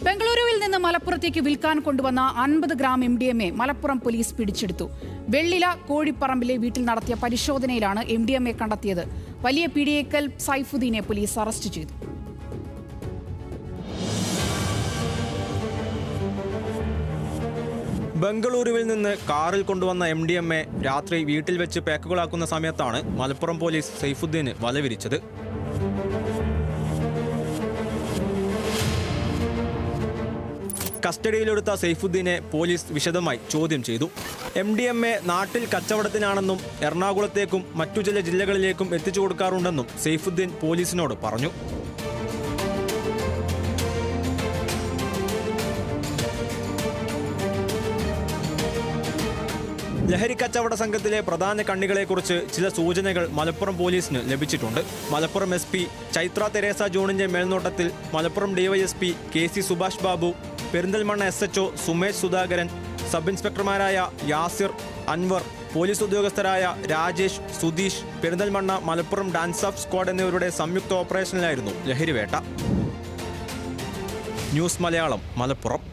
ബംഗളൂരുവിൽ നിന്ന് മലപ്പുറത്തേക്ക് വിൽക്കാൻ കൊണ്ടുവന്ന 50 ഗ്രാം MDMA മലപ്പുറം പോലീസ് പിടിച്ചെടുത്തു. വെള്ളില കോഴിപ്പറമ്പിലെ വീട്ടിൽ നടത്തിയ പരിശോധനയിലാണ് MDMA കണ്ടെത്തിയത്. വലിയ പീടിയേക്കൽ സൈഫുദ്ദീനെ പോലീസ് അറസ്റ്റ് ചെയ്തു. ബംഗളൂരുവിൽ നിന്ന് കാറിൽ കൊണ്ടുവന്ന MDMA രാത്രി വീട്ടിൽ വെച്ച് പാക്കുകളാക്കുന്ന സമയത്താണ് മലപ്പുറം പോലീസ് സൈഫുദ്ദീന് വലവിരിച്ചത്. കസ്റ്റഡിയിലെടുത്ത സൈഫുദ്ദീനെ പോലീസ് വിശദമായി ചോദ്യം ചെയ്തു. MDMA നാട്ടിൽ കച്ചവടത്തിനാണെന്നും എറണാകുളത്തേക്കും മറ്റു ചില ജില്ലകളിലേക്കും എത്തിച്ചു കൊടുക്കാറുണ്ടെന്നും സൈഫുദ്ദീൻ പോലീസിനോട് പറഞ്ഞു. ലഹരി കച്ചവട സംഘത്തിലെ പ്രധാന കണ്ണികളെക്കുറിച്ച് ചില സൂചനകൾ മലപ്പുറം പോലീസിന് ലഭിച്ചിട്ടുണ്ട്. മലപ്പുറം SP ചൈത്ര തെരേസ ജോണിന്റെ മേൽനോട്ടത്തിൽ Malappuram DYSP KC Subhash Babu, Perinthalmanna SHO Sumesh Sudhakaran, sub ഇൻസ്പെക്ടർമാരായ യാസിർ, അൻവർ, പോലീസ് ഉദ്യോഗസ്ഥരായ Rajesh, Sudheesh, Perinthalmanna Malappuram DANSAF squad എന്നിവരുടെ സംയുക്ത ഓപ്പറേഷനിലായിരുന്നു ലഹരിവേട്ട. ന്യൂസ് മലയാളം, മലപ്പുറം.